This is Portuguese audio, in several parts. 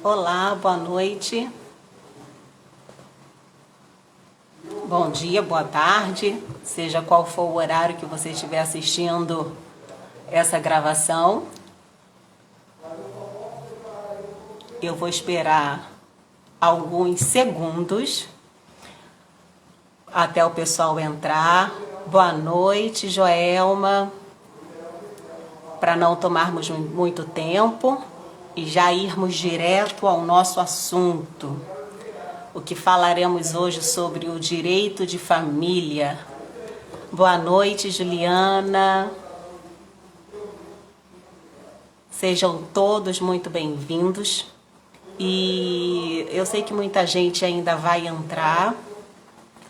Olá, boa noite, bom dia, boa tarde, seja qual for o horário que você estiver assistindo essa gravação. Eu vou esperar alguns segundos até o pessoal entrar. Boa noite, Joelma, para não tomarmos muito tempo e já irmos direto ao nosso assunto. O que falaremos hoje sobre o direito de família. Boa noite, Juliana. Sejam todos muito bem-vindos. E eu sei que muita gente ainda vai entrar,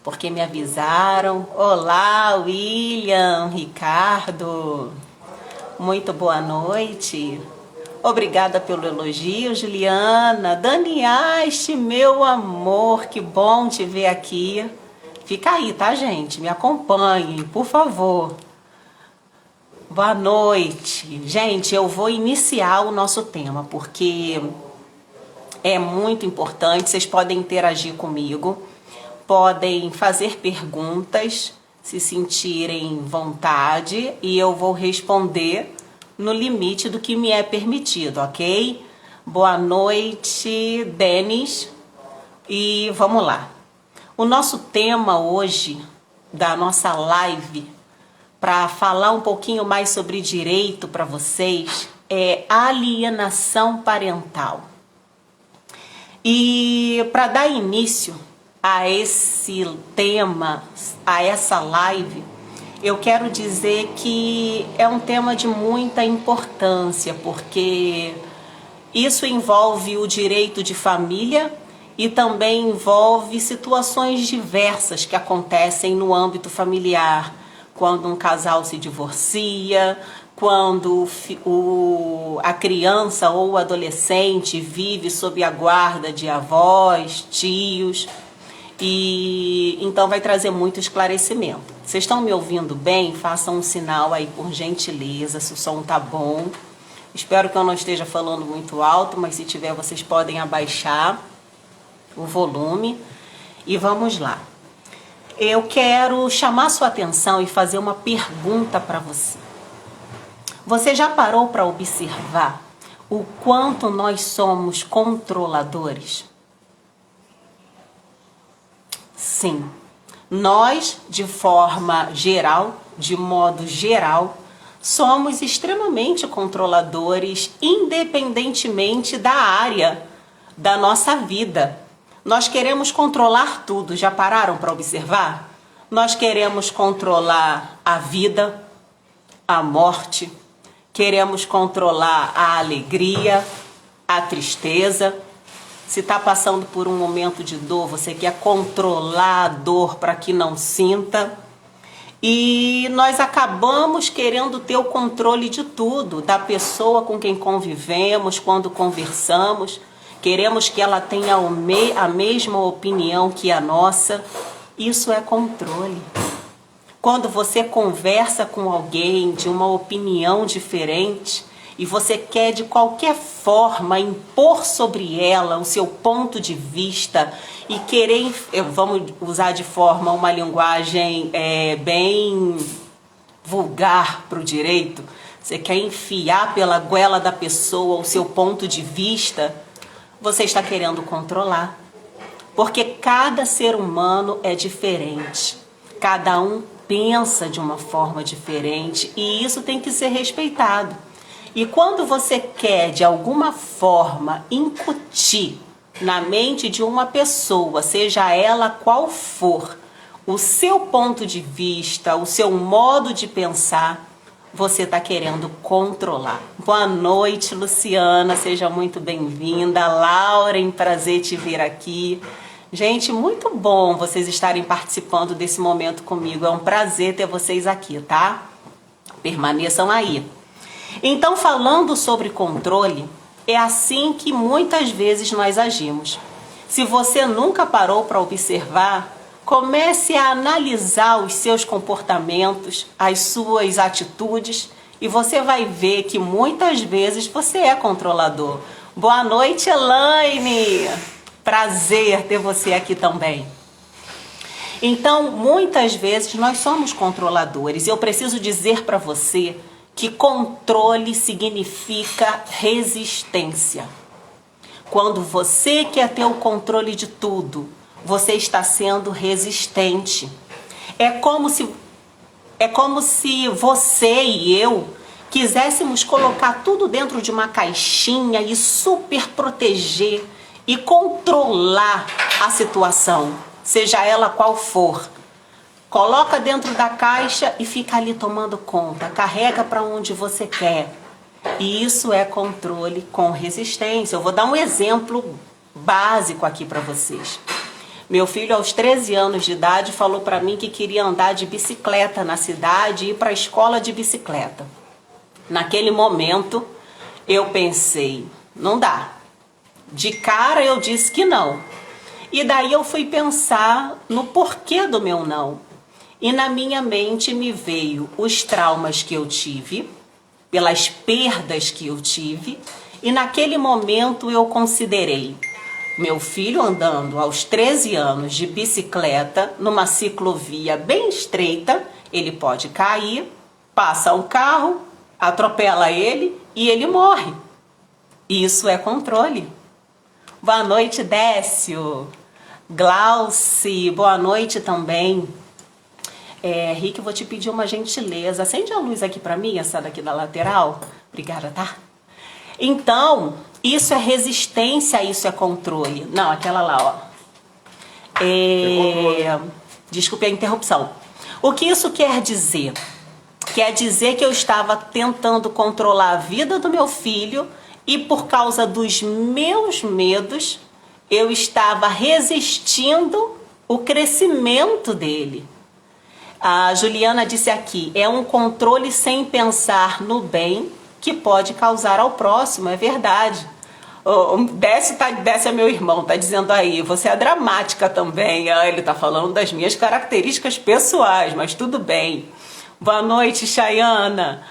porque me avisaram. Olá, William, Ricardo. Muito boa noite. Obrigada pelo elogio, Juliana. Daniaste, meu amor, que bom te ver aqui. Fica aí, tá, gente? Me acompanhem, por favor. Boa noite. Gente, eu vou iniciar o nosso tema, porque é muito importante. Vocês podem interagir comigo, podem fazer perguntas, se sentirem vontade, e eu vou responder no limite do que me é permitido, ok? Boa noite, Denis. E vamos lá. O nosso tema hoje da nossa live, para falar um pouquinho mais sobre direito para vocês, é alienação parental. E para dar início a esse tema, a essa live, eu quero dizer que é um tema de muita importância, porque isso envolve o direito de família e também envolve situações diversas que acontecem no âmbito familiar, quando um casal se divorcia, quando a criança ou o adolescente vive sob a guarda de avós, tios. E então vai trazer muito esclarecimento. Vocês estão me ouvindo bem? Façam um sinal aí, por gentileza, se o som tá bom. Espero que eu não esteja falando muito alto, mas se tiver, vocês podem abaixar o volume. E vamos lá. Eu quero chamar sua atenção e fazer uma pergunta para você. Você já parou para observar o quanto nós somos controladores? Sim, nós, de forma geral, de modo geral, somos extremamente controladores, independentemente da área da nossa vida. Nós queremos controlar tudo, já pararam para observar? Nós queremos controlar a vida, a morte, queremos controlar a alegria, a tristeza. Se está passando por um momento de dor, você quer controlar a dor para que não sinta. E nós acabamos querendo ter o controle de tudo, da pessoa com quem convivemos, quando conversamos. Queremos que ela tenha a mesma opinião que a nossa. Isso é controle. Quando você conversa com alguém de uma opinião diferente e você quer de qualquer forma impor sobre ela o seu ponto de vista e querer, vamos usar de forma uma linguagem bem vulgar para o direito, você quer enfiar pela goela da pessoa o seu ponto de vista, você está querendo controlar. Porque cada ser humano é diferente, cada um pensa de uma forma diferente e isso tem que ser respeitado. E quando você quer, de alguma forma, incutir na mente de uma pessoa, seja ela qual for, o seu ponto de vista, o seu modo de pensar, você está querendo controlar. Boa noite, Luciana, seja muito bem-vinda. Lauren, prazer te ver aqui. Gente, muito bom vocês estarem participando desse momento comigo. É um prazer ter vocês aqui, tá? Permaneçam aí. Então, falando sobre controle, é assim que muitas vezes nós agimos. Se você nunca parou para observar, comece a analisar os seus comportamentos, as suas atitudes, e você vai ver que muitas vezes você é controlador. Boa noite, Elaine. Prazer ter você aqui também. Então, muitas vezes nós somos controladores. E eu preciso dizer para você que controle significa resistência. Quando você quer ter o controle de tudo, você está sendo resistente. É como se você e eu quiséssemos colocar tudo dentro de uma caixinha e super proteger e controlar a situação, seja ela qual for. Coloca dentro da caixa e fica ali tomando conta, carrega para onde você quer. E isso é controle com resistência. Eu vou dar um exemplo básico aqui para vocês. Meu filho, aos 13 anos de idade, falou para mim que queria andar de bicicleta na cidade e ir para a escola de bicicleta. Naquele momento, eu pensei, não dá. De cara, eu disse que não. E daí eu fui pensar no porquê do meu não. E na minha mente me veio os traumas que eu tive, pelas perdas que eu tive, e naquele momento eu considerei meu filho andando aos 13 anos de bicicleta numa ciclovia bem estreita, ele pode cair, passa um carro, atropela ele e ele morre. Isso é controle. Boa noite, Décio. Glauci, boa noite também. Rick, eu vou te pedir uma gentileza. Acende a luz aqui pra mim, essa daqui da lateral. Obrigada, tá? Então, isso é resistência, isso é controle. Não, aquela lá, ó. Desculpe a interrupção. O que isso quer dizer? Quer dizer que eu estava tentando controlar a vida do meu filho e por causa dos meus medos, eu estava resistindo o crescimento dele. A Juliana disse aqui, é um controle sem pensar no bem que pode causar ao próximo, é verdade. Décio é meu irmão, tá dizendo aí, você é dramática também. Ele tá falando das minhas características pessoais, mas tudo bem. Boa noite, Chayana.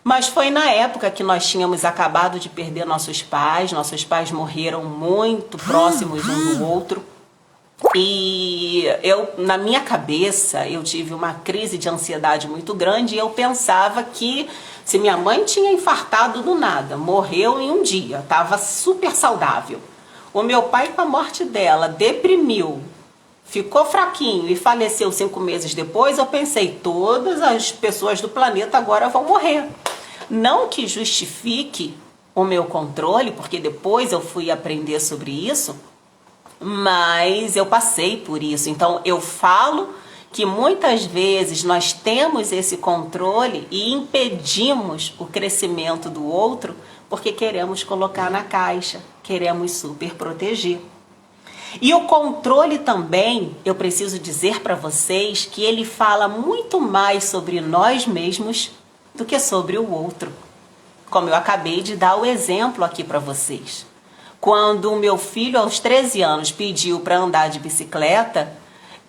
Mas foi na época que nós tínhamos acabado de perder nossos pais morreram muito próximos um do outro. E eu, na minha cabeça, eu tive uma crise de ansiedade muito grande e eu pensava que se minha mãe tinha infartado do nada, morreu em um dia, estava super saudável. O meu pai, com a morte dela, deprimiu, ficou fraquinho e faleceu 5 meses depois, eu pensei, todas as pessoas do planeta agora vão morrer. Não que justifique o meu controle, porque depois eu fui aprender sobre isso, mas eu passei por isso. Então eu falo que muitas vezes nós temos esse controle e impedimos o crescimento do outro porque queremos colocar na caixa, queremos super proteger. E o controle também, eu preciso dizer para vocês que ele fala muito mais sobre nós mesmos do que sobre o outro. Como eu acabei de dar o exemplo aqui para vocês. Quando o meu filho, aos 13 anos, pediu para andar de bicicleta,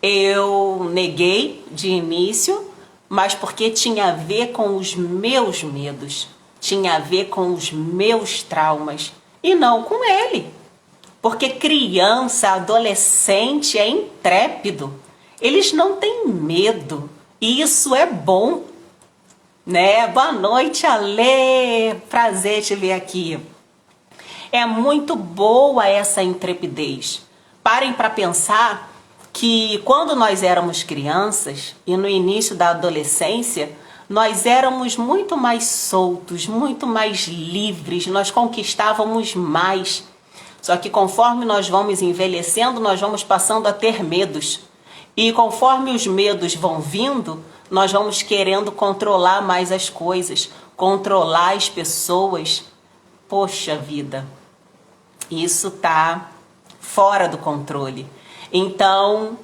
eu neguei de início, mas porque tinha a ver com os meus medos, tinha a ver com os meus traumas, e não com ele. Porque criança, adolescente é intrépido, eles não têm medo, e isso é bom, né? Boa noite, Alê, prazer te ver aqui. É muito boa essa intrepidez. Parem para pensar que quando nós éramos crianças e no início da adolescência, nós éramos muito mais soltos, muito mais livres, nós conquistávamos mais. Só que conforme nós vamos envelhecendo, nós vamos passando a ter medos. E conforme os medos vão vindo, nós vamos querendo controlar mais as coisas, controlar as pessoas. Poxa vida, isso tá fora do controle. Então,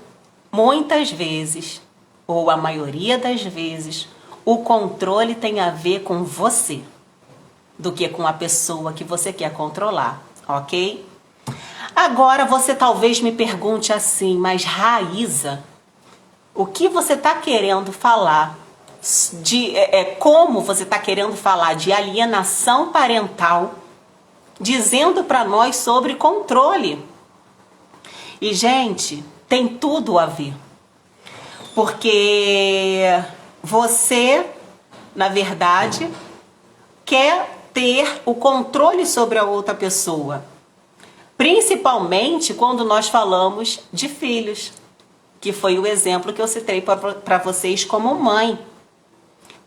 muitas vezes, ou a maioria das vezes, o controle tem a ver com você, do que com a pessoa que você quer controlar, ok? Agora você talvez me pergunte assim, mas Raíza, o que você está querendo falar como você está querendo falar de alienação parental dizendo para nós sobre controle. E, gente, tem tudo a ver. Porque você, na verdade, quer ter o controle sobre a outra pessoa. Principalmente quando nós falamos de filhos, que foi o exemplo que eu citei para vocês como mãe.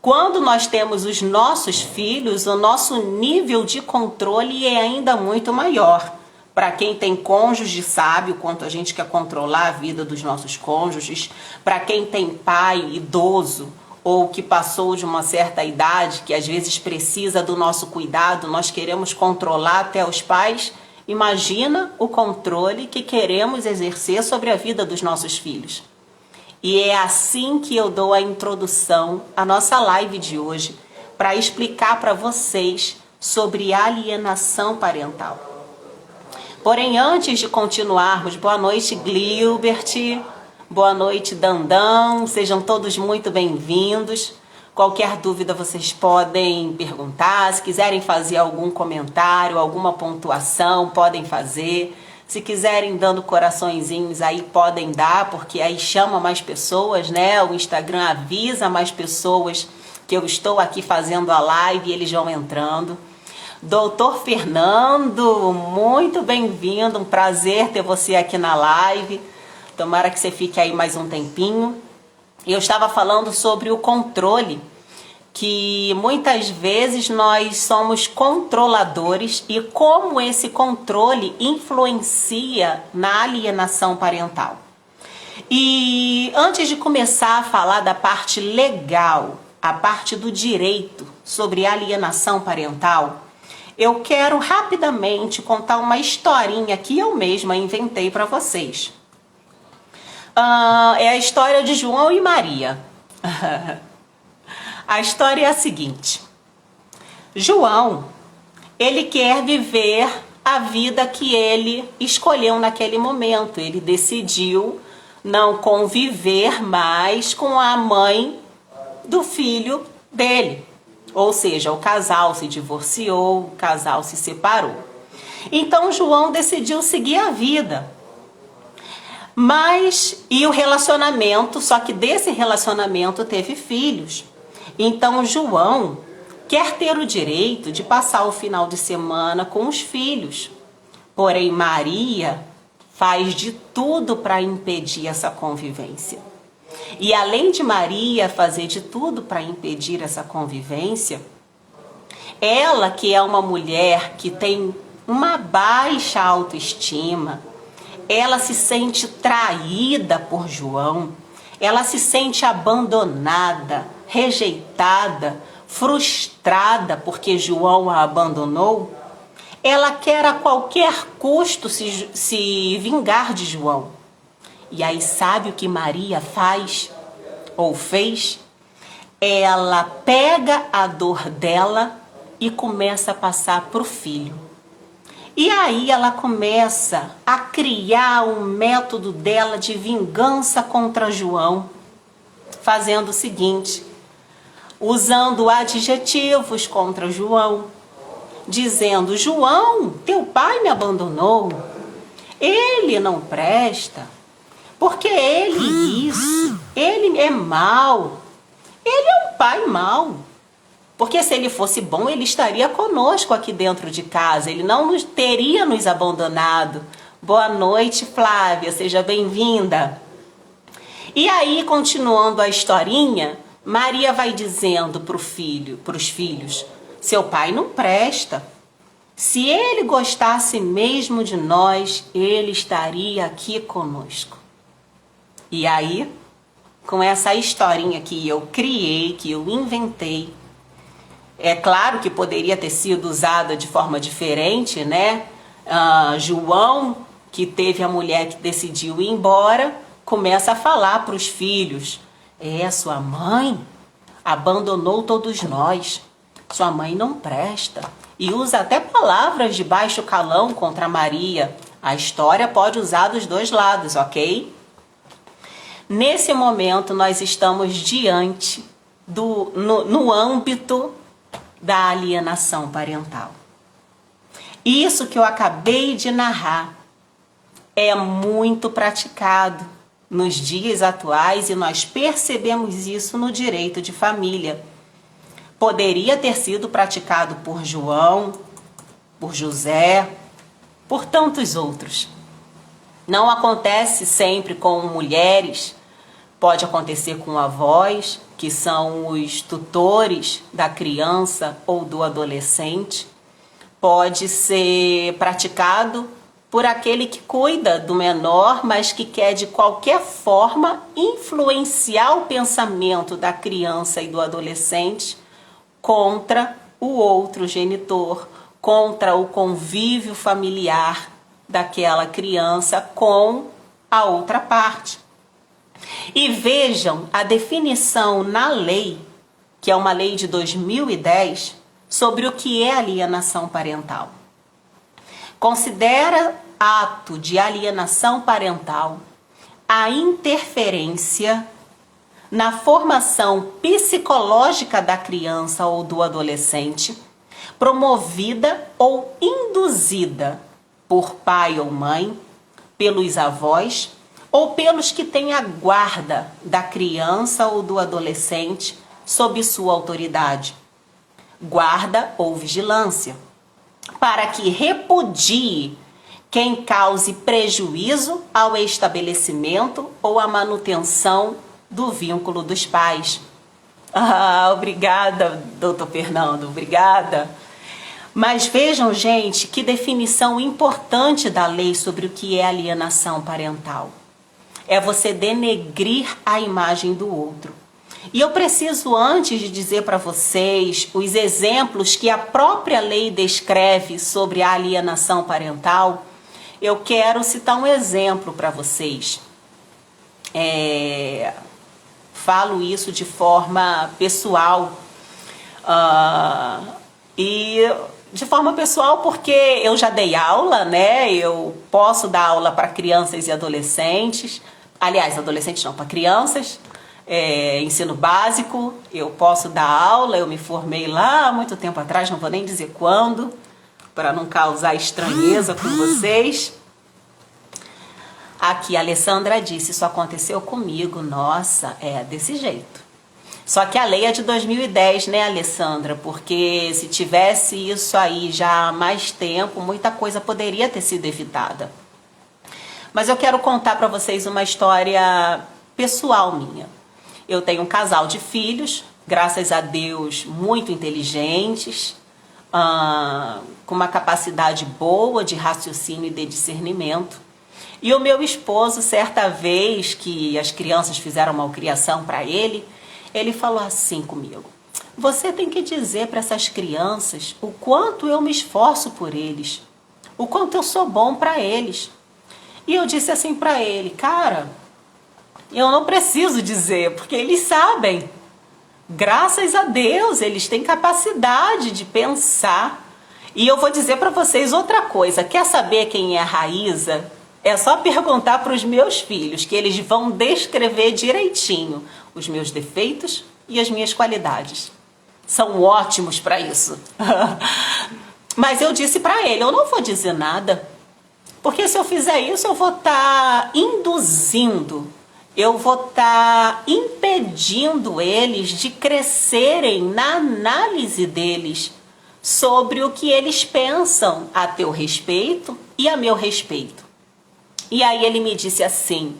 Quando nós temos os nossos filhos, o nosso nível de controle é ainda muito maior. Para quem tem cônjuge sabe o quanto a gente quer controlar a vida dos nossos cônjuges. Para quem tem pai idoso ou que passou de uma certa idade, que às vezes precisa do nosso cuidado, nós queremos controlar até os pais. Imagina o controle que queremos exercer sobre a vida dos nossos filhos. E é assim que eu dou a introdução à nossa live de hoje, para explicar para vocês sobre alienação parental. Porém, antes de continuarmos, boa noite, Glilbert, boa noite, Dandão, sejam todos muito bem-vindos. Qualquer dúvida vocês podem perguntar, se quiserem fazer algum comentário, alguma pontuação, podem fazer. Se quiserem dando coraçõezinhos aí, podem dar, porque aí chama mais pessoas, né? O Instagram avisa mais pessoas que eu estou aqui fazendo a live e eles vão entrando. Doutor Fernando, muito bem-vindo, um prazer ter você aqui na live. Tomara que você fique aí mais um tempinho. Eu estava falando sobre o controle, que muitas vezes nós somos controladores e como esse controle influencia na alienação parental. E antes de começar a falar da parte legal, a parte do direito sobre alienação parental, eu quero rapidamente contar uma historinha que eu mesma inventei para vocês. É a história de João e Maria. A história é a seguinte: João, ele quer viver a vida que ele escolheu naquele momento. Ele decidiu não conviver mais com a mãe do filho dele. Ou seja, o casal se divorciou, o casal se separou. Então João decidiu seguir a vida. E o relacionamento, só que desse relacionamento teve filhos. Então João quer ter o direito de passar o final de semana com os filhos. Porém Maria faz de tudo para impedir essa convivência. E além de Maria fazer de tudo para impedir essa convivência, ela, que é uma mulher que tem uma baixa autoestima, ela se sente traída por João, ela se sente abandonada, rejeitada, frustrada porque João a abandonou. Ela quer a qualquer custo se vingar de João. E aí sabe o que Maria faz ou fez? Ela pega a dor dela e começa a passar para o filho. E aí ela começa a criar um método dela de vingança contra João, fazendo o seguinte: usando adjetivos contra João, dizendo: João, teu pai me abandonou, ele não presta, porque ele é mau, ele é um pai mau. Porque se ele fosse bom, ele estaria conosco aqui dentro de casa, ele não teria nos abandonado. Boa noite, Flávia, seja bem-vinda. E aí, continuando a historinha, Maria vai dizendo para os filhos: seu pai não presta. Se ele gostasse mesmo de nós, ele estaria aqui conosco. E aí, com essa historinha que eu criei, que eu inventei, é claro que poderia ter sido usada de forma diferente, né? João, que teve a mulher que decidiu ir embora, começa a falar para os filhos: sua mãe abandonou todos nós, sua mãe não presta. E usa até palavras de baixo calão contra Maria. A história pode usar dos dois lados, ok? Nesse momento nós estamos diante no âmbito da alienação parental. Isso que eu acabei de narrar é muito praticado nos dias atuais e nós percebemos isso no direito de família. Poderia ter sido praticado por João, por José, por tantos outros. Não acontece sempre com mulheres, pode acontecer com avós, que são os tutores da criança ou do adolescente. Pode ser praticado por aquele que cuida do menor, mas que quer de qualquer forma influenciar o pensamento da criança e do adolescente contra o outro genitor, contra o convívio familiar daquela criança com a outra parte. E vejam a definição na lei, que é uma lei de 2010, sobre o que é alienação parental. Considera ato de alienação parental a interferência na formação psicológica da criança ou do adolescente, promovida ou induzida por pai ou mãe, pelos avós ou pelos que têm a guarda da criança ou do adolescente sob sua autoridade, guarda ou vigilância, para que repudie quem cause prejuízo ao estabelecimento ou à manutenção do vínculo dos pais. Obrigada, doutor Fernando, obrigada. Mas vejam, gente, que definição importante da lei sobre o que é alienação parental. É você denegrir a imagem do outro. E eu preciso, antes de dizer para vocês os exemplos que a própria lei descreve sobre a alienação parental, eu quero citar um exemplo para vocês. Falo isso de forma pessoal. E de forma pessoal porque eu já dei aula, né? Eu posso dar aula para crianças e adolescentes. Aliás, adolescentes não, para crianças. Ensino básico, eu posso dar aula, eu me formei lá há muito tempo atrás, não vou nem dizer quando, para não causar estranheza com vocês. Aqui a Alessandra disse, isso aconteceu comigo, nossa, desse jeito. Só que a lei é de 2010, né, Alessandra? Porque se tivesse isso aí já há mais tempo, muita coisa poderia ter sido evitada. Mas eu quero contar para vocês uma história pessoal minha. Eu tenho um casal de filhos, graças a Deus, muito inteligentes, com uma capacidade boa de raciocínio e de discernimento. E o meu esposo, certa vez que as crianças fizeram malcriação para ele falou assim comigo: você tem que dizer para essas crianças o quanto eu me esforço por eles, o quanto eu sou bom para eles. E eu disse assim para ele: cara, eu não preciso dizer, porque eles sabem. Graças a Deus, eles têm capacidade de pensar. E eu vou dizer para vocês outra coisa. Quer saber quem é a Raíza? É só perguntar para os meus filhos, que eles vão descrever direitinho os meus defeitos e as minhas qualidades. São ótimos para isso. Mas eu disse para ele, eu não vou dizer nada. Porque se eu fizer isso, eu vou estar induzindo, eu vou estar impedindo eles de crescerem na análise deles sobre o que eles pensam a teu respeito e a meu respeito. E aí ele me disse assim,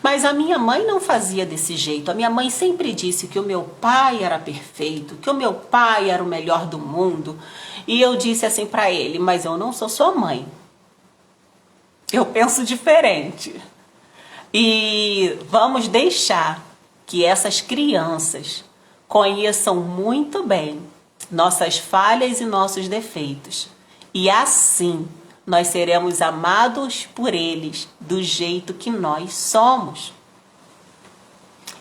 mas a minha mãe não fazia desse jeito. A minha mãe sempre disse que o meu pai era perfeito, que o meu pai era o melhor do mundo. E eu disse assim para ele, mas eu não sou sua mãe. Eu penso diferente. E vamos deixar que essas crianças conheçam muito bem nossas falhas e nossos defeitos. E assim nós seremos amados por eles do jeito que nós somos.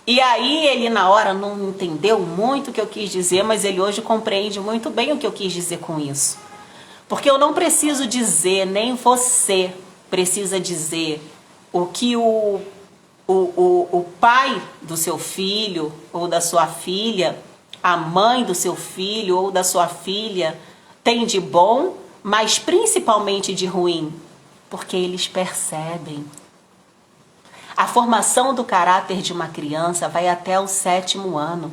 E aí ele na hora não entendeu muito o que eu quis dizer, mas ele hoje compreende muito bem o que eu quis dizer com isso. Porque eu não preciso dizer, nem você precisa dizer o que o pai do seu filho ou da sua filha, a mãe do seu filho ou da sua filha tem de bom mas principalmente de ruim? Porque eles percebem. A formação do caráter de uma criança vai até o 7º ano.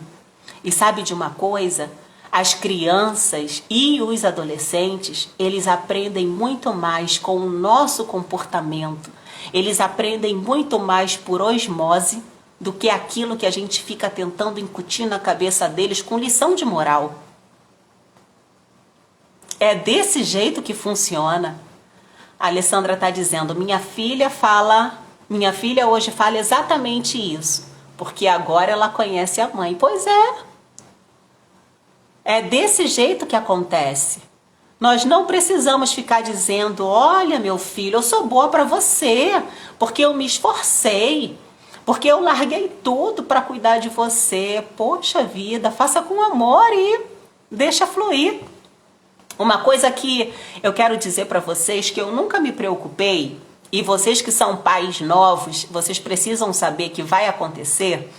E sabe de uma coisa? As crianças e os adolescentes, eles aprendem muito mais com o nosso comportamento. Eles aprendem muito mais por osmose do que aquilo que a gente fica tentando incutir na cabeça deles com lição de moral. É desse jeito que funciona. A Alessandra está dizendo, minha filha hoje fala exatamente isso, porque agora ela conhece a mãe. Pois é. É desse jeito que acontece. Nós não precisamos ficar dizendo, olha meu filho, eu sou boa para você, porque eu me esforcei, porque eu larguei tudo para cuidar de você. Poxa vida, faça com amor e deixa fluir. Uma coisa que eu quero dizer para vocês que eu nunca me preocupei, e vocês que são pais novos, vocês precisam saber que vai acontecer,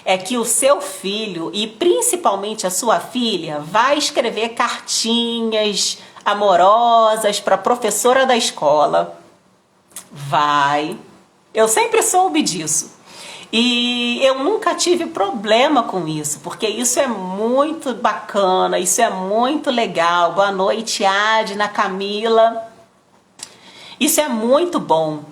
é que o seu filho e principalmente a sua filha vai escrever cartinhas amorosas para a professora da escola. Vai. Eu sempre soube disso. E eu nunca tive problema com isso, porque isso é muito bacana, isso é muito legal. Boa noite, Adna, Camila. Isso é muito bom,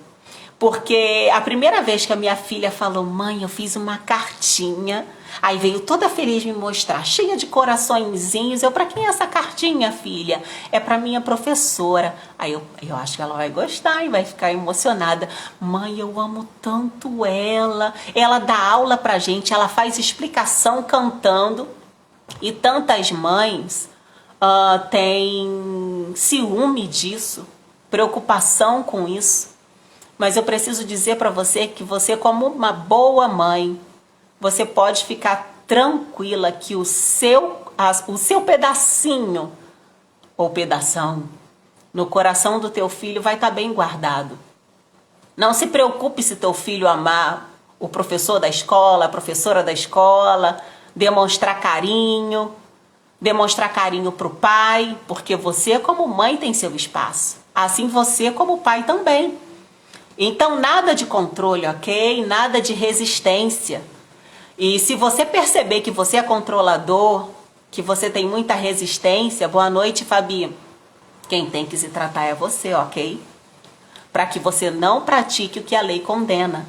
porque a primeira vez que a minha filha falou, mãe, eu fiz uma cartinha, aí veio toda feliz me mostrar, cheia de coraçõezinhos. Pra quem é essa cartinha, filha? É pra minha professora. Aí eu acho que ela vai gostar e vai ficar emocionada. Mãe, eu amo tanto ela. Ela dá aula pra gente, ela faz explicação cantando. E tantas mães têm ciúme disso, preocupação com isso. Mas eu preciso dizer para você que você, como uma boa mãe, você pode ficar tranquila que o seu pedacinho ou pedação no coração do teu filho vai estar bem guardado. Não se preocupe se teu filho amar o professor da escola, a professora da escola, demonstrar carinho para o pai, porque você como mãe tem seu espaço. Assim você como pai também. Então nada de controle, ok? Nada de resistência. E se você perceber que você é controlador, que você tem muita resistência, boa noite, Fabi. Quem tem que se tratar é você, ok? Para que você não pratique o que a lei condena.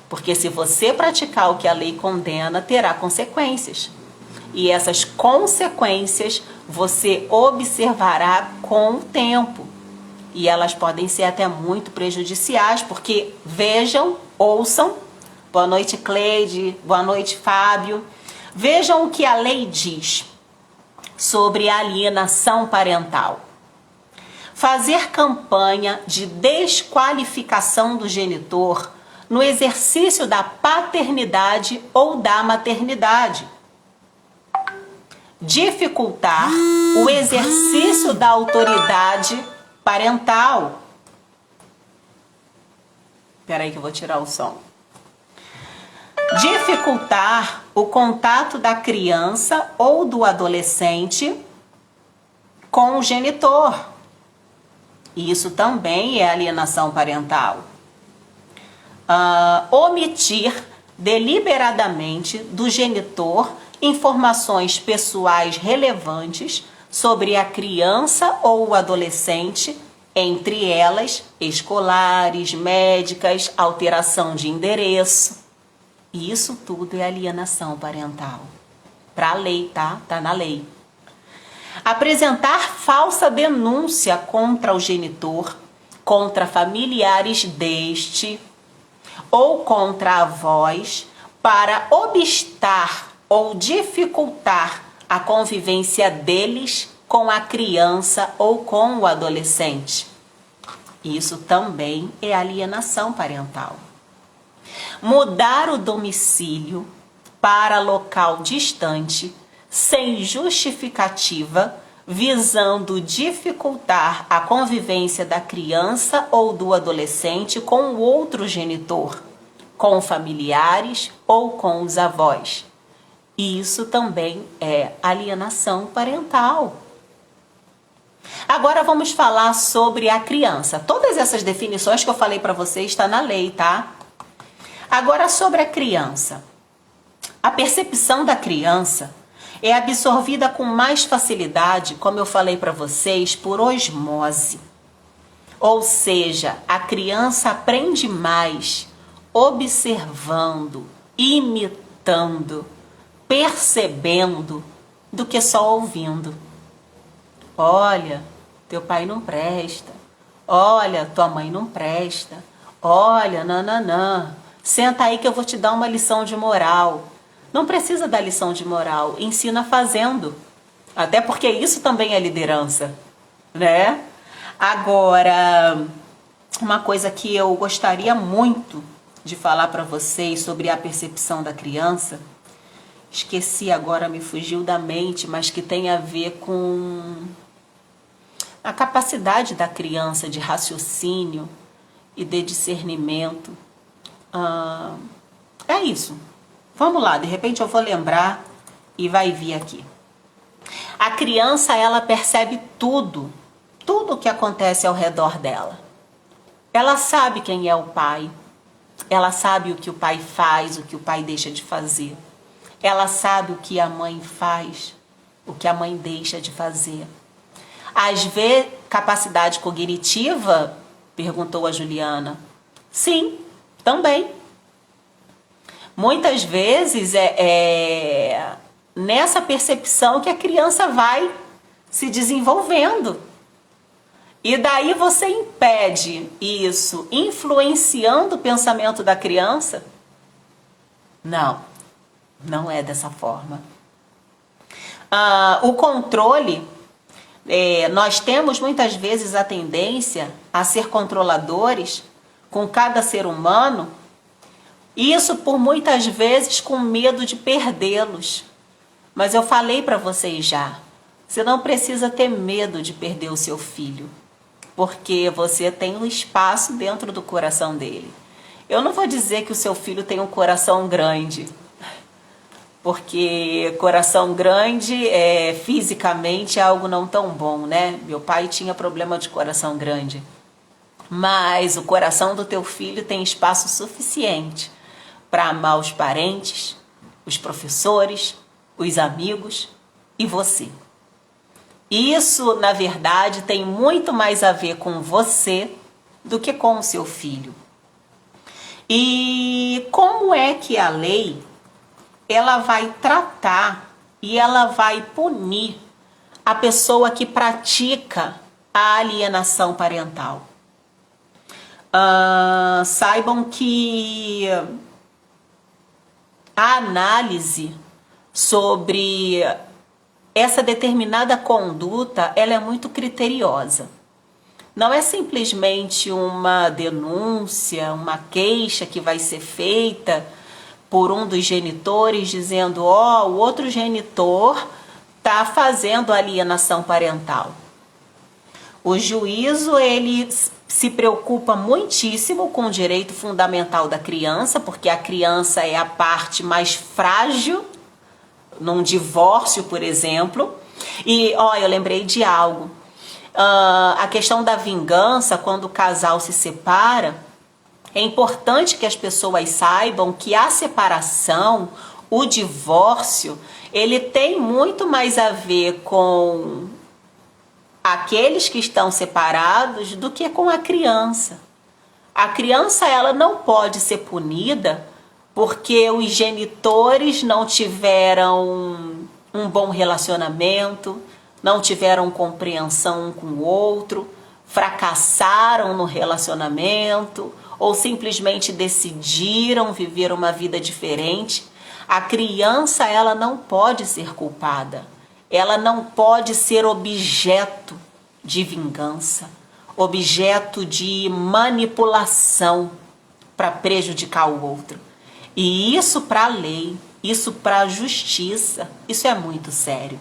Porque se você praticar o que a lei condena, terá consequências. E essas consequências você observará com o tempo. E elas podem ser até muito prejudiciais, porque vejam, ouçam. Boa noite, Cleide. Boa noite, Fábio. Vejam o que a lei diz sobre a alienação parental. Fazer campanha de desqualificação do genitor no exercício da paternidade ou da maternidade. Dificultar o exercício da autoridade parental. Espera aí que eu vou tirar o som. Dificultar o contato da criança ou do adolescente com o genitor. Isso também é alienação parental. Omitir deliberadamente do genitor informações pessoais relevantes sobre a criança ou o adolescente, entre elas escolares, médicas, alteração de endereço. Isso tudo é alienação parental. Para a lei, tá? Tá na lei. Apresentar falsa denúncia contra o genitor, contra familiares deste ou contra avós para obstar ou dificultar a convivência deles com a criança ou com o adolescente. Isso também é alienação parental. Mudar o domicílio para local distante, sem justificativa, visando dificultar a convivência da criança ou do adolescente com o outro genitor, com familiares ou com os avós. Isso também é alienação parental. Agora, Agora vamos falar sobre a criança. Todas essas definições que eu falei para vocês está na lei, tá? Agora sobre a criança. A percepção da criança é absorvida com mais facilidade, como eu falei para vocês, por osmose. Ou seja, a criança aprende mais observando, imitando, percebendo do que só ouvindo. Olha, teu pai não presta. Olha, tua mãe não presta. Olha, nananã. Senta aí que eu vou te dar uma lição de moral. Não precisa dar lição de moral, ensina fazendo. Até porque isso também é liderança, né? Agora, uma coisa que eu gostaria muito de falar para vocês sobre a percepção da criança, esqueci agora, me fugiu da mente, mas que tem a ver com a capacidade da criança de raciocínio e de discernimento. É isso. Vamos lá, de repente eu vou lembrar e vai vir aqui. A criança, ela percebe tudo o que acontece ao redor dela. Ela sabe quem é o pai, ela sabe o que o pai faz, o que o pai deixa de fazer. Ela sabe o que a mãe faz, o que a mãe deixa de fazer. Às vezes, capacidade cognitiva? Perguntou a Juliana. Sim, também. Muitas vezes é nessa percepção que a criança vai se desenvolvendo. E daí você impede isso influenciando o pensamento da criança? Não, não é dessa forma. O controle, nós temos muitas vezes a tendência a ser controladores com cada ser humano, isso por muitas vezes com medo de perdê-los. Mas eu falei para vocês já, você não precisa ter medo de perder o seu filho, porque você tem um espaço dentro do coração dele. Eu não vou dizer que o seu filho tem um coração grande, porque coração grande fisicamente é algo não tão bom, né? Meu pai tinha problema de coração grande. Mas o coração do teu filho tem espaço suficiente para amar os parentes, os professores, os amigos e você. Isso, na verdade, tem muito mais a ver com você do que com o seu filho. E como é que a lei ela vai tratar e ela vai punir a pessoa que pratica a alienação parental? Saibam que a análise sobre essa determinada conduta, ela é muito criteriosa. Não é simplesmente uma denúncia, uma queixa que vai ser feita por um dos genitores dizendo, o outro genitor está fazendo alienação parental. O juízo, ele se preocupa muitíssimo com o direito fundamental da criança, porque a criança é a parte mais frágil num divórcio, por exemplo. E, eu lembrei de algo. A questão da vingança, quando o casal se separa, é importante que as pessoas saibam que a separação, o divórcio, ele tem muito mais a ver com aqueles que estão separados do que com a criança. A criança, ela não pode ser punida porque os genitores não tiveram um bom relacionamento, não tiveram compreensão um com o outro, fracassaram no relacionamento ou simplesmente decidiram viver uma vida diferente. A criança, ela não pode ser culpada. Ela não pode ser objeto de vingança, objeto de manipulação para prejudicar o outro. E isso para a lei, isso para a justiça, isso é muito sério.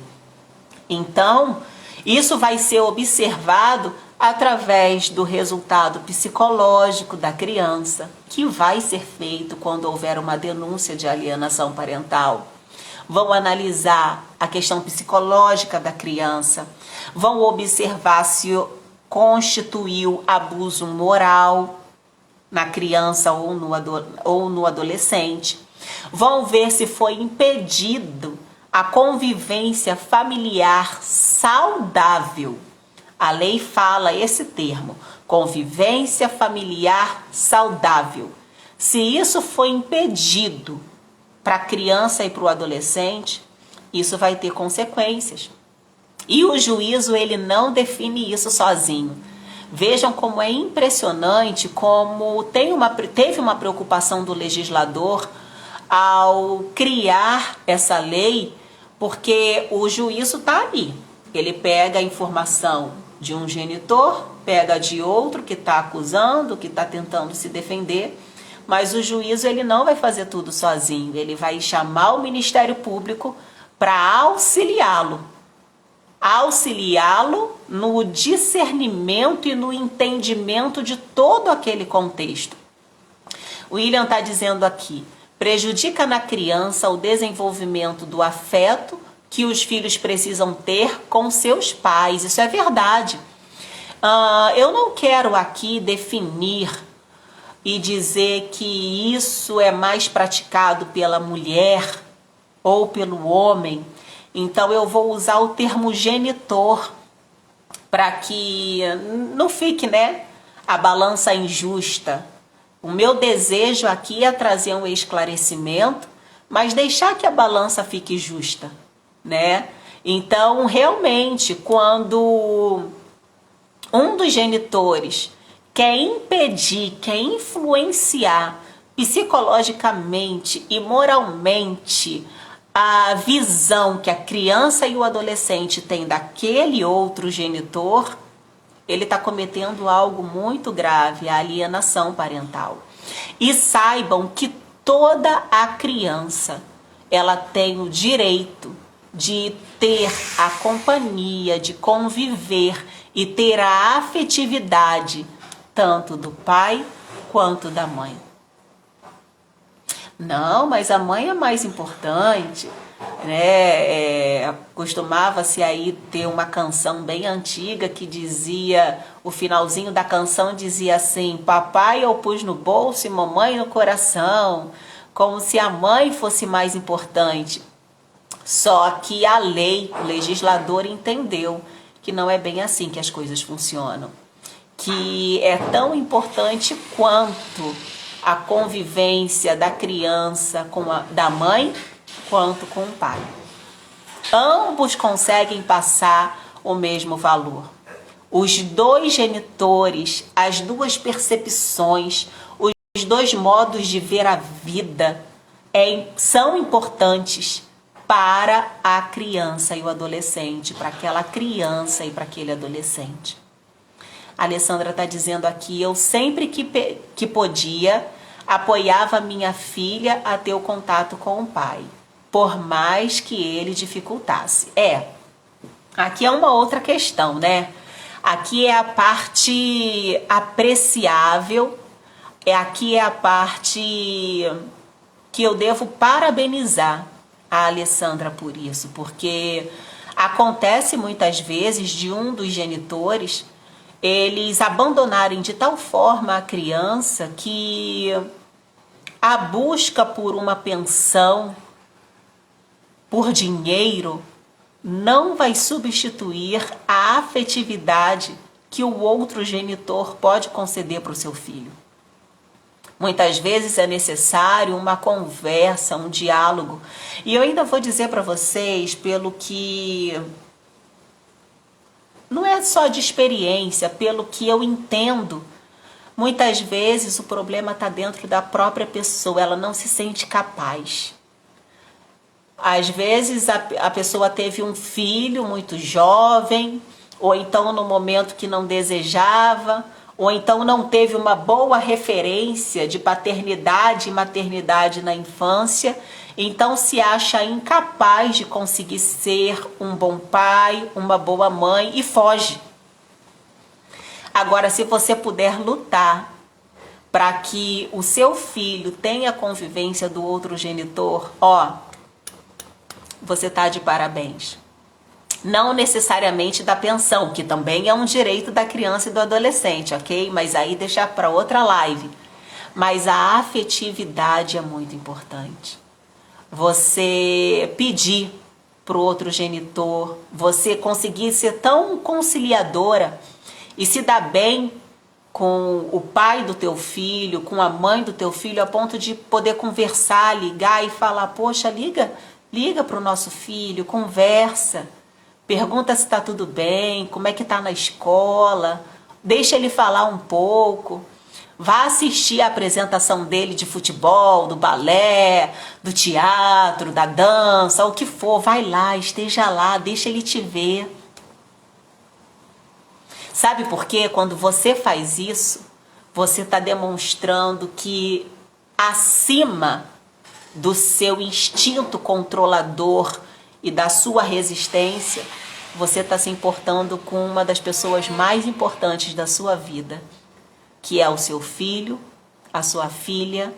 Então, isso vai ser observado através do resultado psicológico da criança, que vai ser feito quando houver uma denúncia de alienação parental. Vão analisar a questão psicológica da criança, vão observar se constituiu abuso moral na criança ou no adolescente, vão ver se foi impedido a convivência familiar saudável. A lei fala esse termo, convivência familiar saudável. Se isso foi impedido para a criança e para o adolescente, isso vai ter consequências. E o juízo, ele não define isso sozinho. Vejam como é impressionante, como teve uma preocupação do legislador ao criar essa lei, porque o juízo está ali. Ele pega a informação de um genitor, pega de outro que está acusando, que está tentando se defender, mas o juízo, ele não vai fazer tudo sozinho. Ele vai chamar o Ministério Público para auxiliá-lo no discernimento e no entendimento de todo aquele contexto. O William está dizendo aqui, prejudica na criança o desenvolvimento do afeto que os filhos precisam ter com seus pais. Isso é verdade. Eu não quero aqui definir e dizer que isso é mais praticado pela mulher ou pelo homem. Então eu vou usar o termo genitor para que não fique, a balança injusta. O meu desejo aqui é trazer um esclarecimento, mas deixar que a balança fique justa, Então, realmente, quando um dos genitores quer impedir, quer influenciar psicologicamente e moralmente a visão que a criança e o adolescente têm daquele outro genitor, ele está cometendo algo muito grave, a alienação parental. E saibam que toda a criança, ela tem o direito de ter a companhia, de conviver e ter a afetividade tanto do pai quanto da mãe. Não, mas a mãe é mais importante, costumava-se aí ter uma canção bem antiga que dizia, o finalzinho da canção dizia assim, papai eu pus no bolso e mamãe no coração, como se a mãe fosse mais importante. Só que a lei, o legislador entendeu que não é bem assim que as coisas funcionam, que é tão importante quanto a convivência da criança da mãe quanto com o pai. Ambos conseguem passar o mesmo valor. Os dois genitores, as duas percepções, os dois modos de ver a vida são importantes para a criança e o adolescente, para aquela criança e para aquele adolescente. A Alessandra está dizendo aqui, eu sempre que podia, apoiava minha filha a ter o contato com o pai, por mais que ele dificultasse. Aqui é uma outra questão, Aqui é a parte apreciável, aqui é a parte que eu devo parabenizar a Alessandra por isso, porque acontece muitas vezes de um dos genitores eles abandonarem de tal forma a criança que a busca por uma pensão, por dinheiro, não vai substituir a afetividade que o outro genitor pode conceder para o seu filho. Muitas vezes é necessário uma conversa, um diálogo. E eu ainda vou dizer para vocês, pelo que não é só de experiência, pelo que eu entendo, muitas vezes o problema está dentro da própria pessoa, ela não se sente capaz. Às vezes a pessoa teve um filho muito jovem, ou então no momento que não desejava, ou então não teve uma boa referência de paternidade e maternidade na infância, então se acha incapaz de conseguir ser um bom pai, uma boa mãe e foge. Agora, se você puder lutar para que o seu filho tenha a convivência do outro genitor, você está de parabéns. Não necessariamente da pensão, que também é um direito da criança e do adolescente, ok? Mas aí deixar para outra live. Mas a afetividade é muito importante. Você pedir para o outro genitor, você conseguir ser tão conciliadora e se dar bem com o pai do teu filho, com a mãe do teu filho, a ponto de poder conversar, ligar e falar, poxa, liga para o nosso filho, conversa, pergunta se está tudo bem, como é que está na escola, deixa ele falar um pouco. Vá assistir a apresentação dele de futebol, do balé, do teatro, da dança, o que for. Vai lá, esteja lá, deixa ele te ver. Sabe por quê? Quando você faz isso, você está demonstrando que acima do seu instinto controlador e da sua resistência, você está se importando com uma das pessoas mais importantes da sua vida, que é o seu filho, a sua filha,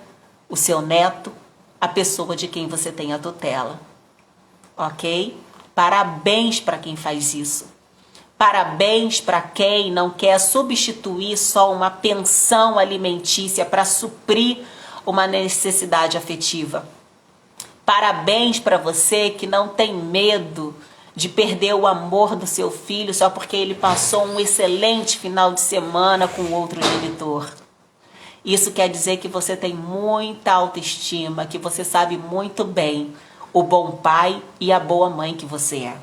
o seu neto, a pessoa de quem você tem a tutela. Ok? Parabéns para quem faz isso. Parabéns para quem não quer substituir só uma pensão alimentícia para suprir uma necessidade afetiva. Parabéns para você que não tem medo de perder o amor do seu filho só porque ele passou um excelente final de semana com outro genitor. Isso quer dizer que você tem muita autoestima, que você sabe muito bem o bom pai e a boa mãe que você é.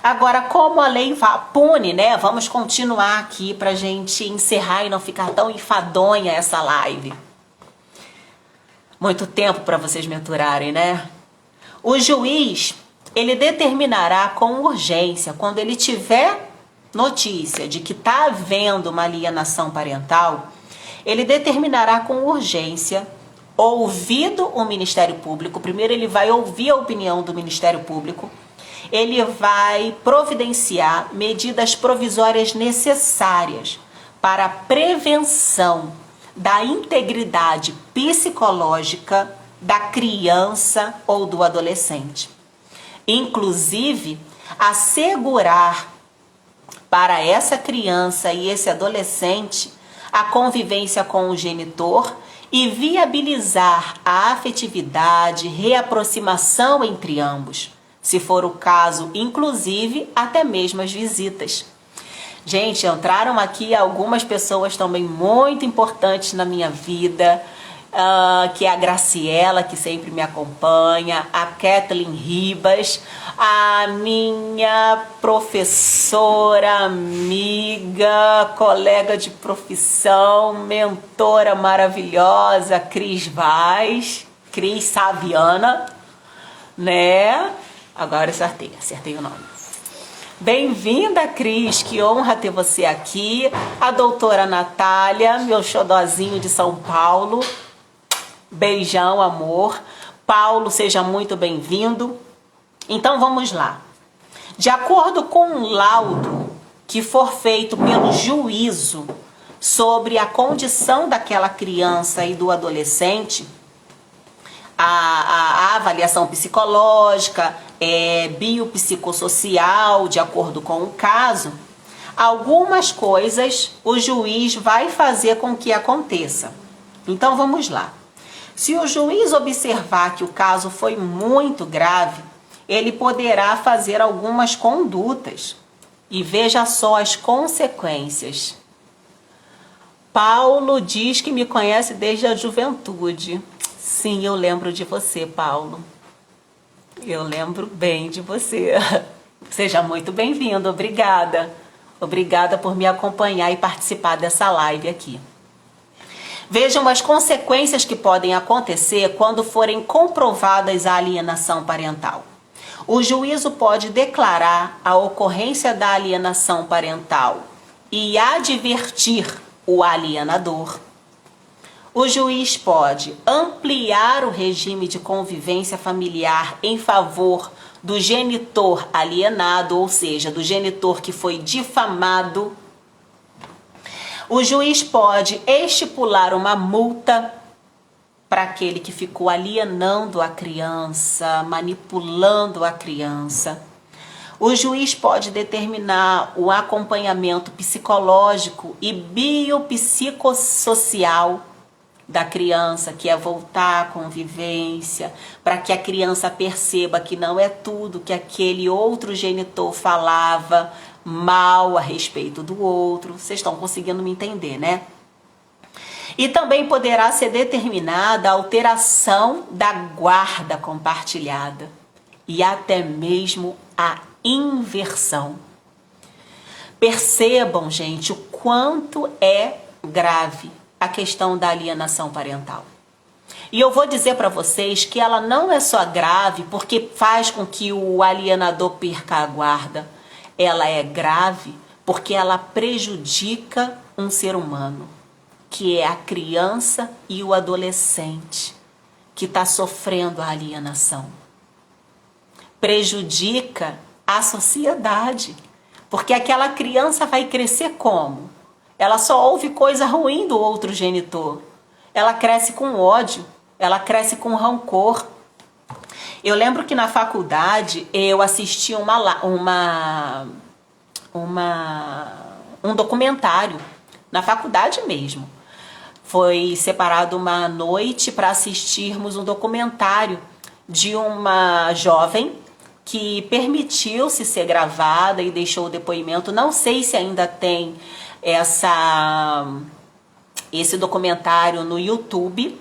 Agora, como a lei pune, né? Vamos continuar aqui pra gente encerrar e não ficar tão enfadonha essa live. Muito tempo para vocês me aturarem, né? O juiz, ele determinará com urgência, quando ele tiver notícia de que está havendo uma alienação parental, ele determinará com urgência, ouvido o Ministério Público. Primeiro ele vai ouvir a opinião do Ministério Público, ele vai providenciar medidas provisórias necessárias para a prevenção da integridade psicológica da criança ou do adolescente. Inclusive, assegurar para essa criança e esse adolescente a convivência com o genitor e viabilizar a afetividade, reaproximação entre ambos. Se for o caso, inclusive, até mesmo as visitas. Gente, entraram aqui algumas pessoas também muito importantes na minha vida, que é a Graciela, que sempre me acompanha, a Kathleen Ribas, a minha professora, amiga, colega de profissão, mentora maravilhosa, Cris Vaz, Cris Saviana, né? Agora acertei o nome. Bem-vinda, Cris, que honra ter você aqui. A doutora Natália, meu xodozinho de São Paulo. Beijão, amor. Paulo, seja muito bem-vindo. Então vamos lá. De acordo com um laudo que for feito pelo juízo sobre a condição daquela criança e do adolescente, a avaliação psicológica, biopsicossocial, de acordo com o caso, algumas coisas o juiz vai fazer com que aconteça. Então vamos lá. Se o juiz observar que o caso foi muito grave, ele poderá fazer algumas condutas. E veja só as consequências. Paulo diz que me conhece desde a juventude. Sim, eu lembro de você, Paulo. Eu lembro bem de você. Seja muito bem-vindo, obrigada. Obrigada por me acompanhar e participar dessa live aqui. Vejam as consequências que podem acontecer quando forem comprovadas a alienação parental. O juízo pode declarar a ocorrência da alienação parental e advertir o alienador. O juiz pode ampliar o regime de convivência familiar em favor do genitor alienado, ou seja, do genitor que foi difamado. O juiz pode estipular uma multa para aquele que ficou alienando a criança, manipulando a criança. O juiz pode determinar o acompanhamento psicológico e biopsicossocial da criança, que é voltar à convivência, para que a criança perceba que não é tudo que aquele outro genitor falava mal a respeito do outro. Vocês estão conseguindo me entender, né? E também poderá ser determinada a alteração da guarda compartilhada e até mesmo a inversão. Percebam, gente, o quanto é grave a questão da alienação parental. E eu vou dizer para vocês que ela não é só grave porque faz com que o alienador perca a guarda. Ela é grave porque ela prejudica um ser humano, que é a criança e o adolescente que está sofrendo a alienação. Prejudica a sociedade, porque aquela criança vai crescer como? Ela só ouve coisa ruim do outro genitor. Ela cresce com ódio, ela cresce com rancor. Eu lembro que na faculdade eu assisti um documentário, na faculdade mesmo. Foi separado uma noite para assistirmos um documentário de uma jovem que permitiu-se ser gravada e deixou o depoimento. Não sei se ainda tem esse documentário no YouTube,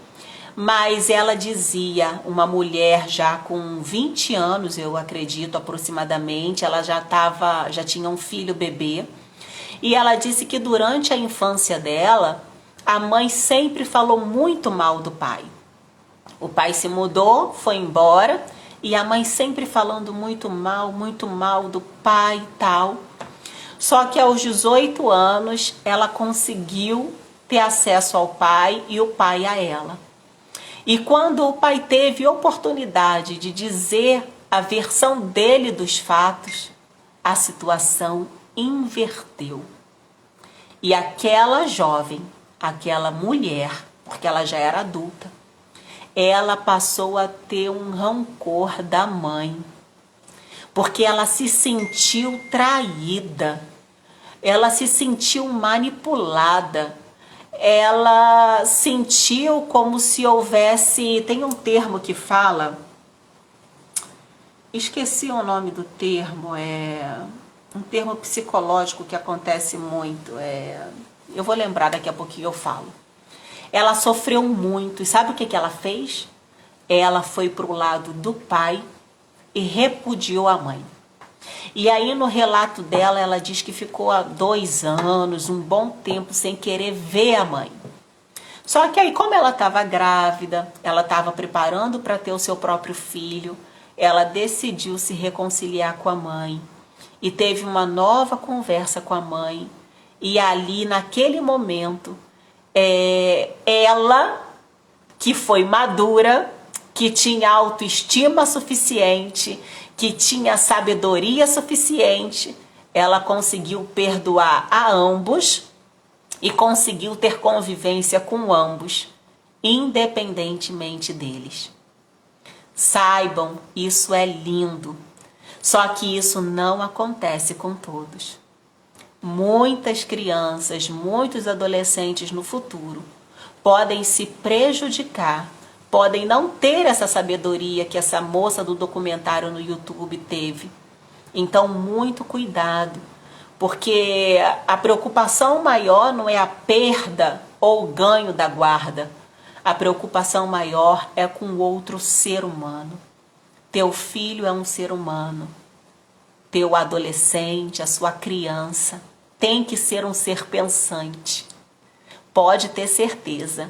mas ela dizia, uma mulher já com 20 anos, eu acredito, aproximadamente, ela já tinha um filho bebê, e ela disse que durante a infância dela, a mãe sempre falou muito mal do pai. O pai se mudou, foi embora, e a mãe sempre falando muito mal do pai e tal. Só que aos 18 anos, ela conseguiu ter acesso ao pai e o pai a ela. E quando o pai teve oportunidade de dizer a versão dele dos fatos, a situação inverteu. E aquela jovem, aquela mulher, porque ela já era adulta, ela passou a ter um rancor da mãe, porque ela se sentiu traída, ela se sentiu manipulada, ela sentiu como se houvesse, tem um termo que fala, esqueci o nome do termo, é um termo psicológico que acontece muito, eu vou lembrar, daqui a pouquinho eu falo. Ela sofreu muito, e sabe o que ela fez? Ela foi para o lado do pai e repudiou a mãe. E aí no relato dela, ela diz que ficou há 2 anos, um bom tempo, sem querer ver a mãe. Só que aí, como ela estava grávida, ela estava preparando para ter o seu próprio filho, ela decidiu se reconciliar com a mãe e teve uma nova conversa com a mãe. E ali, naquele momento, ela, que foi madura, que tinha autoestima suficiente, que tinha sabedoria suficiente, ela conseguiu perdoar a ambos e conseguiu ter convivência com ambos, independentemente deles. Saibam, isso é lindo, só que isso não acontece com todos. Muitas crianças, muitos adolescentes no futuro podem se prejudicar, podem não ter essa sabedoria que essa moça do documentário no YouTube teve. Então, muito cuidado, porque a preocupação maior não é a perda ou o ganho da guarda. A preocupação maior é com o outro ser humano. Teu filho é um ser humano. Teu adolescente, a sua criança, tem que ser um ser pensante. Pode ter certeza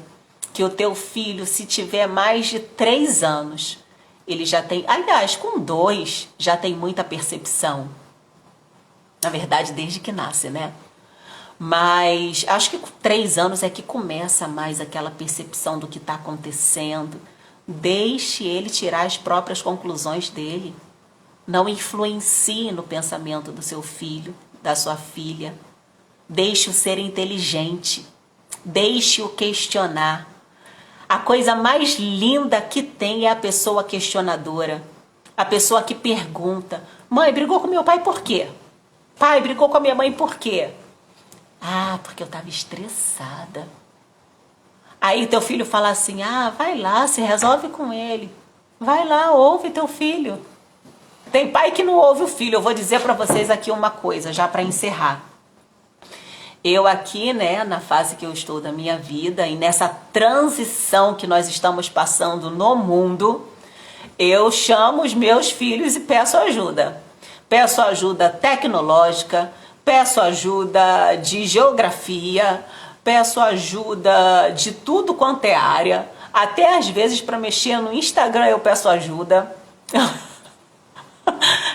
que o teu filho, se tiver mais de 3 anos, ele já tem, aliás, com 2, já tem muita percepção. Na verdade, desde que nasce, né? Mas acho que com 3 anos é que começa mais aquela percepção do que está acontecendo. Deixe ele tirar as próprias conclusões dele. Não influencie no pensamento do seu filho, da sua filha. Deixe-o ser inteligente. Deixe-o questionar. A coisa mais linda que tem é a pessoa questionadora. A pessoa que pergunta: Mãe, brigou com meu pai por quê? Pai, brigou com a minha mãe por quê? Ah, porque eu estava estressada. Aí teu filho fala assim, ah, vai lá, se resolve com ele. Vai lá, ouve teu filho. Tem pai que não ouve o filho. Eu vou dizer para vocês aqui uma coisa, já para encerrar. Eu aqui, né, na fase que eu estou da minha vida e nessa transição que nós estamos passando no mundo, eu chamo os meus filhos e peço ajuda. Peço ajuda tecnológica, peço ajuda de geografia, peço ajuda de tudo quanto é área. Até às vezes para mexer no Instagram eu peço ajuda.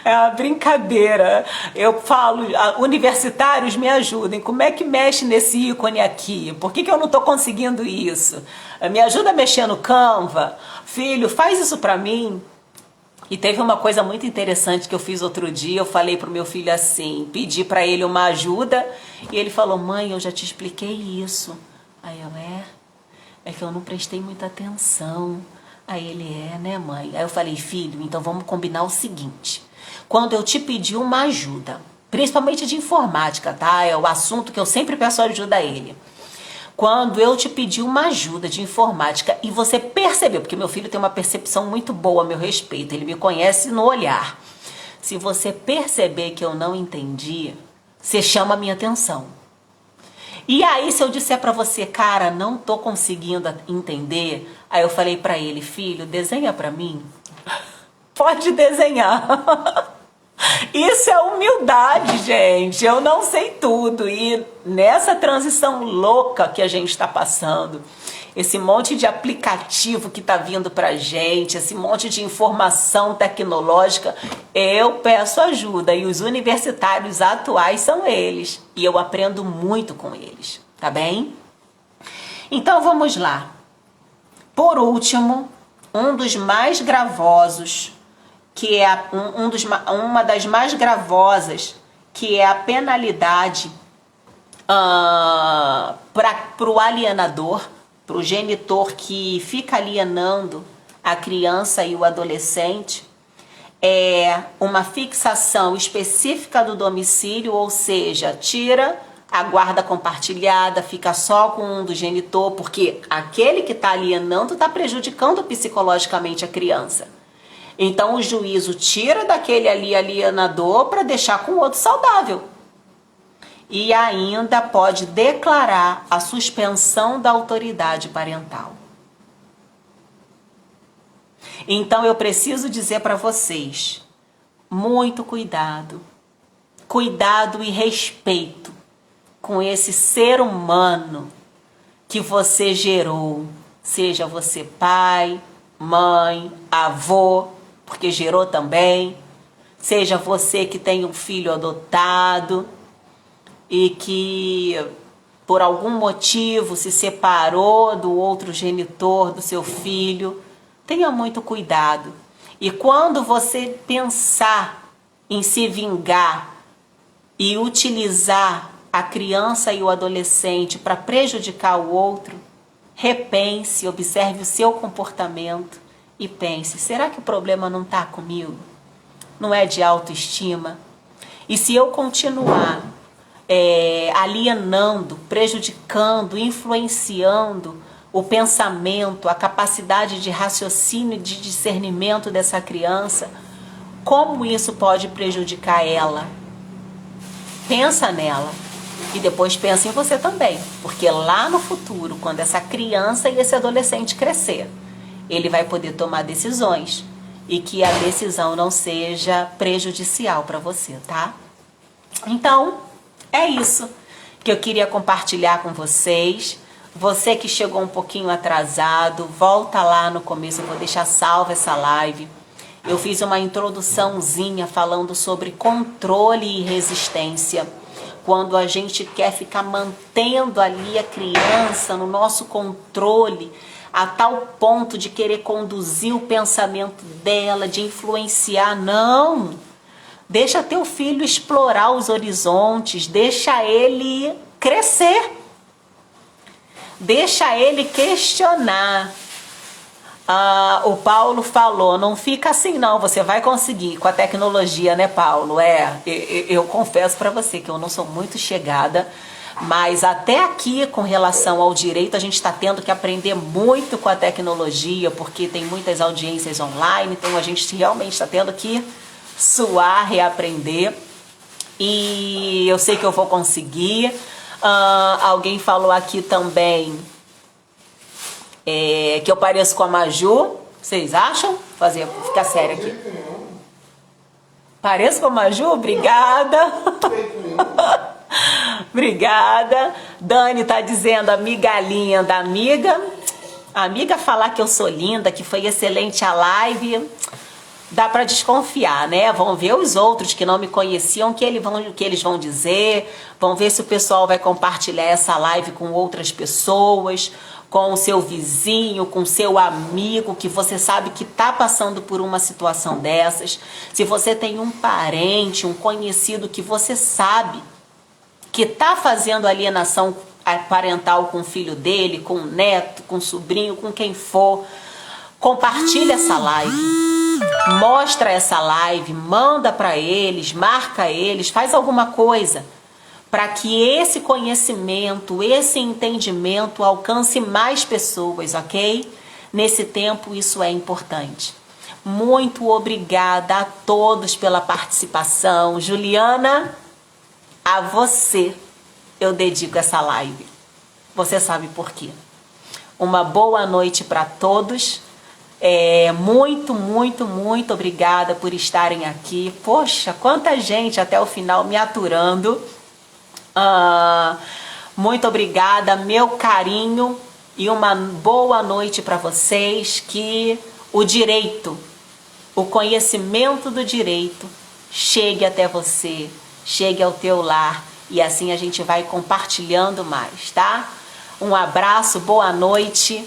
É uma brincadeira. Eu falo, universitários me ajudem. Como é que mexe nesse ícone aqui? Por que eu não estou conseguindo isso? Me ajuda a mexer no Canva? Filho, faz isso para mim. E teve uma coisa muito interessante que eu fiz outro dia. Eu falei pro meu filho assim, pedi para ele uma ajuda. E ele falou, mãe, eu já te expliquei isso. Aí eu, é que eu não prestei muita atenção. Aí ele, né, mãe? Aí eu falei, filho, então vamos combinar o seguinte. Quando eu te pedir uma ajuda, principalmente de informática, tá? É o assunto que eu sempre peço ajuda a ele. Quando eu te pedir uma ajuda de informática e você percebeu, porque meu filho tem uma percepção muito boa a meu respeito, ele me conhece no olhar. Se você perceber que eu não entendi, você chama a minha atenção. E aí, se eu disser pra você, cara, não tô conseguindo entender, aí eu falei pra ele, filho, desenha pra mim. Pode desenhar. Isso é humildade, gente. Eu não sei tudo. E nessa transição louca que a gente está passando, esse monte de aplicativo que está vindo pra gente, esse monte de informação tecnológica, eu peço ajuda. E os universitários atuais são eles. E eu aprendo muito com eles, tá bem? Então vamos lá. Por último, um dos mais gravosos, que é uma das mais gravosas, que é a penalidade para o alienador, para o genitor que fica alienando a criança e o adolescente, é uma fixação específica do domicílio, ou seja, tira a guarda compartilhada, fica só com um do genitor, porque aquele que está alienando está prejudicando psicologicamente a criança. Então o juízo tira daquele ali alienador para deixar com outro saudável. E ainda pode declarar a suspensão da autoridade parental. Então eu preciso dizer para vocês, muito cuidado. Cuidado e respeito com esse ser humano que você gerou. Seja você pai, mãe, avô, porque gerou também, seja você que tem um filho adotado e que por algum motivo se separou do outro genitor do seu filho, tenha muito cuidado. E quando você pensar em se vingar e utilizar a criança e o adolescente para prejudicar o outro, repense, observe o seu comportamento e pense, será que o problema não está comigo? Não é de autoestima? E se eu continuar alienando, prejudicando, influenciando o pensamento, a capacidade de raciocínio e de discernimento dessa criança, como isso pode prejudicar ela? Pensa nela. E depois pensa em você também, porque lá no futuro, quando essa criança e esse adolescente crescer, ele vai poder tomar decisões e que a decisão não seja prejudicial para você, tá? Então, é isso que eu queria compartilhar com vocês. Você que chegou um pouquinho atrasado, volta lá no começo, eu vou deixar salva essa live. Eu fiz uma introduçãozinha falando sobre controle e resistência. Quando a gente quer ficar mantendo ali a criança no nosso controle, a tal ponto de querer conduzir o pensamento dela, de influenciar, não. Deixa teu filho explorar os horizontes, deixa ele crescer. Deixa ele questionar. O Paulo falou, não fica assim não, você vai conseguir com a tecnologia, né, Paulo? Eu confesso para você que eu não sou muito chegada, mas até aqui com relação ao direito a gente está tendo que aprender muito com a tecnologia, porque tem muitas audiências online, então a gente realmente está tendo que suar, reaprender, e eu sei que eu vou conseguir. Alguém falou aqui também que eu pareço com a Maju. Vocês acham? Ficar sério aqui. Pareço com a Maju? Obrigada. Obrigada. Dani tá dizendo, amigalinha da amiga. A amiga falar que eu sou linda, que foi excelente a live. Dá para desconfiar, né? Vão ver os outros que não me conheciam, o que eles vão dizer. Vão ver se o pessoal vai compartilhar essa live com outras pessoas, com o seu vizinho, com o seu amigo, que você sabe que está passando por uma situação dessas. Se você tem um parente, um conhecido que você sabe que está fazendo alienação parental com o filho dele, com o neto, com o sobrinho, com quem for, compartilha essa live. Mostra essa live, manda para eles, marca eles, faz alguma coisa para que esse conhecimento, esse entendimento alcance mais pessoas, ok? Nesse tempo isso é importante. Muito obrigada a todos pela participação. Juliana, a você eu dedico essa live. Você sabe por quê. Uma boa noite para todos. Muito, muito, muito obrigada por estarem aqui. Poxa, quanta gente até o final me aturando. Muito obrigada, meu carinho, e uma boa noite para vocês. Que o direito, o conhecimento do direito chegue até você, chegue ao teu lar, e assim a gente vai compartilhando mais, tá? Um abraço, boa noite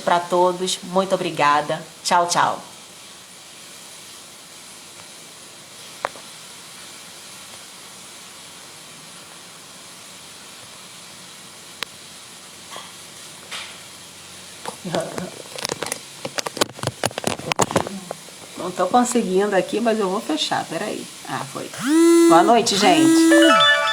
para todos, muito obrigada, tchau, tchau. Não tô conseguindo aqui, mas eu vou fechar, peraí. Foi. Boa noite, gente.